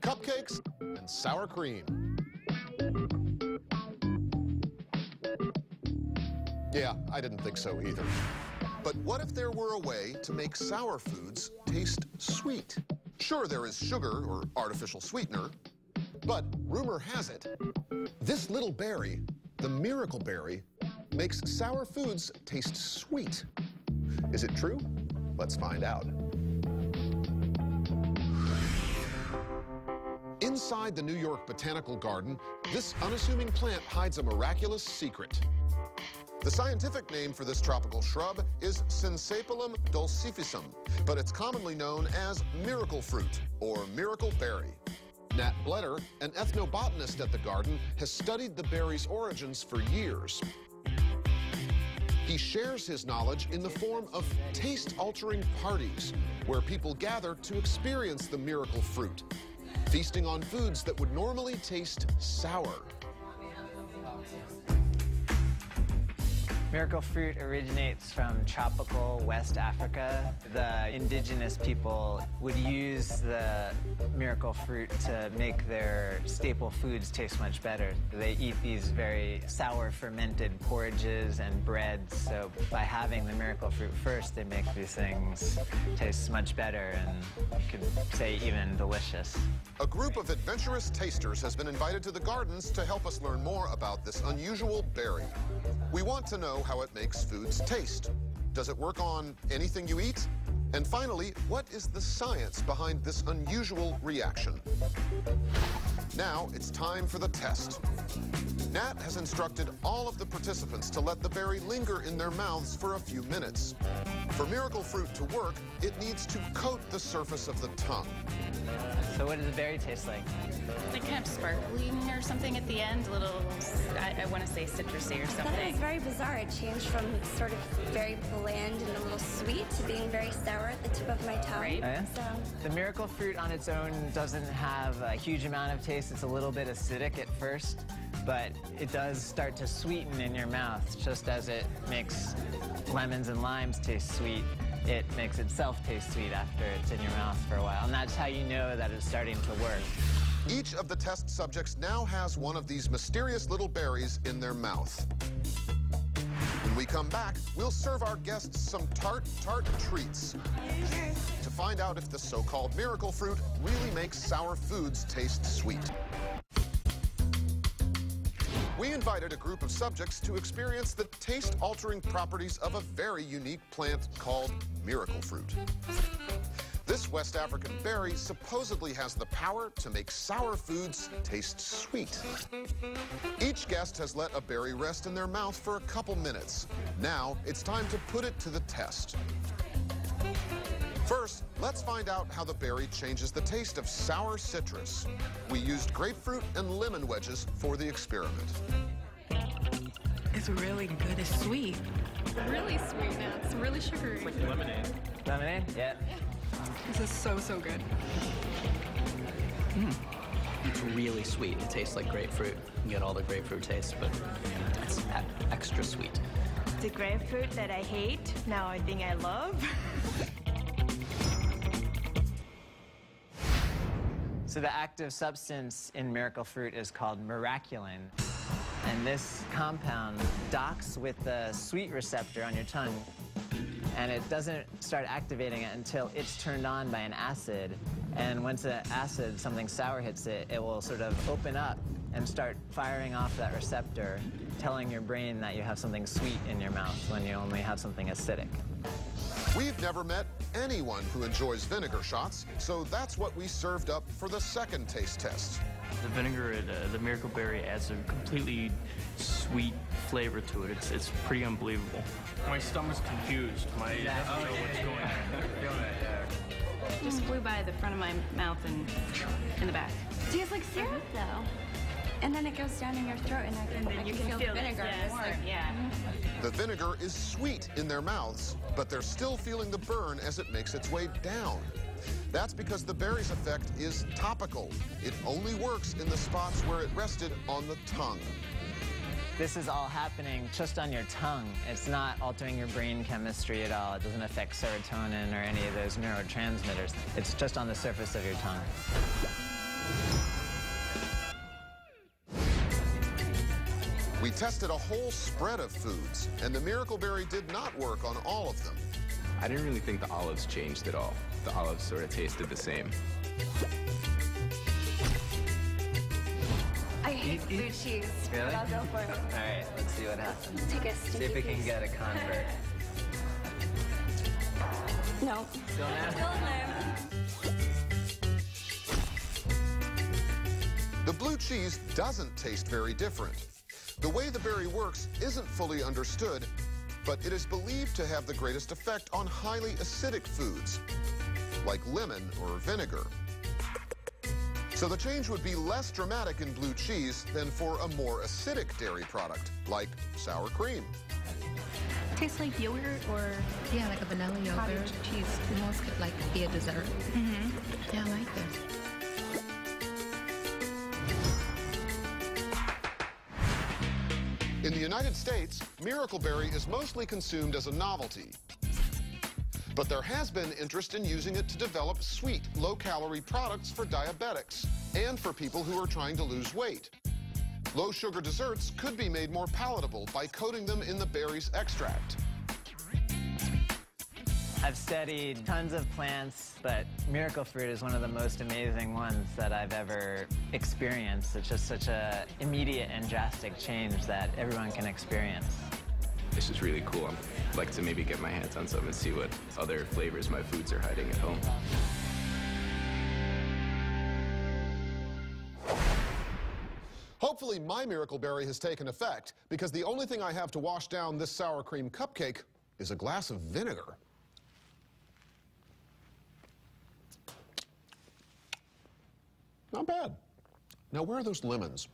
Cupcakes and sour cream. Yeah, I didn't think so either. But what if there were a way to make sour foods taste sweet? Sure, there is sugar or artificial sweetener, but rumor has it, this little berry, the miracle berry, makes sour foods taste sweet. Is it true? Let's find out. Inside the New York Botanical Garden, this unassuming plant hides a miraculous secret. The scientific name for this tropical shrub is Cinsapulum dulcificum, but it's commonly known as miracle fruit or miracle berry. Nat Bletter, an ethnobotanist at the garden, has studied the berry's origins for years. He shares his knowledge in the form of taste-altering parties, where people gather to experience the miracle fruit, feasting on foods that would normally taste sour. Miracle fruit originates from tropical West Africa. The indigenous people would use the miracle fruit to make their staple foods taste much better. They eat these very sour fermented porridges and breads, so by having the miracle fruit first, they make these things taste much better and you could say even delicious. A group of adventurous tasters has been invited to the gardens to help us learn more about this unusual berry. We want to know how it makes foods taste. Does it work on anything you eat? And finally, what is the science behind this unusual reaction? Now it's time for the test. Nat has instructed all of the participants to let the berry linger in their mouths for a few minutes. For miracle fruit to work, it needs to coat the surface of the tongue. So what does the berry taste like? Like kind of sparkling or something at the end, a little, I want to say citrusy or something. That is very bizarre. It changed from sort of very bland and a little sweet to being very sour at the tip of my tongue. Right. Oh, yeah? So, The miracle fruit on its own doesn't have a huge amount of taste. It's a little bit acidic at first, but it does start to sweeten in your mouth, just as it makes lemons and limes taste sweet. It makes itself taste sweet after it's in your mouth for a while, and that's how you know that it's starting to work. Each of the test subjects now has one of these mysterious little berries in their mouth. When we come back, we'll serve our guests some tart treats to find out if the so-called miracle fruit really makes sour foods taste sweet. We invited a group of subjects to experience the taste-altering properties of a very unique plant called miracle fruit. This West African berry supposedly has the power to make sour foods taste sweet. Each guest has let a berry rest in their mouth for a couple minutes. Now it's time to put it to the test. First, let's find out how the berry changes the taste of sour citrus. We used grapefruit and lemon wedges for the experiment. It's really good. It's sweet. Really sweet now. It's really sugary. It's like lemonade. Lemonade? Yeah. This is so, so good. It's really sweet. It tastes like grapefruit. You get all the grapefruit taste, but it's extra sweet. The grapefruit that I hate, now I think I love. So the active substance in miracle fruit is called miraculin. And this compound docks with the sweet receptor on your tongue. And it doesn't start activating it until it's turned on by an acid. And once the acid, something sour hits it, it will sort of open up and start firing off that receptor, telling your brain that you have something sweet in your mouth when you only have something acidic. We've never met anyone who enjoys vinegar shots, so that's what we served up for the second taste test. The vinegar, the miracle berry adds a completely sweet flavor to it. It's pretty unbelievable. My stomach's confused. I don't know what's going on. Just flew by the front of my mouth and in the back. it tastes like syrup, though. And then it goes down in your throat, and I can feel the vinegar more. Yeah. The vinegar is sweet in their mouths, but they're still feeling the burn as it makes its way down. That's because the berry's effect is topical. It only works in the spots where it rested on the tongue. This is all happening just on your tongue. It's not altering your brain chemistry at all. It doesn't affect serotonin or any of those neurotransmitters. It's just on the surface of your tongue. We tested a whole spread of foods, and the Miracle Berry did not work on all of them. I didn't really think the olives changed at all. The olives sort of tasted the same. I hate blue cheese. Really? But I'll go for it. All right, let's see what happens. Take a See if we can piece. get a convert. No. Still there? Still in there. The blue cheese doesn't taste very different. The way the berry works isn't fully understood, but it is believed to have the greatest effect on highly acidic foods, like lemon or vinegar. So the change would be less dramatic in blue cheese than for a more acidic dairy product, like sour cream. Tastes like yogurt or Yeah, like a vanilla yogurt. cottage cheese. Almost could like be a dessert. Mm-hmm. Yeah, I like this. In the United States, Miracle Berry is mostly consumed as a novelty. But there has been interest in using it to develop sweet, low-calorie products for diabetics and for people who are trying to lose weight. Low-sugar desserts could be made more palatable by coating them in the berry's extract. I've studied tons of plants, but miracle fruit is one of the most amazing ones that I've ever experienced. It's just such an immediate and drastic change that everyone can experience. This is really cool. I'd like to maybe get my hands on some and see what other flavors my foods are hiding at home. Hopefully my Miracle Berry has taken effect, because the only thing I have to wash down this sour cream cupcake is a glass of vinegar. Not bad. Now, where are those lemons?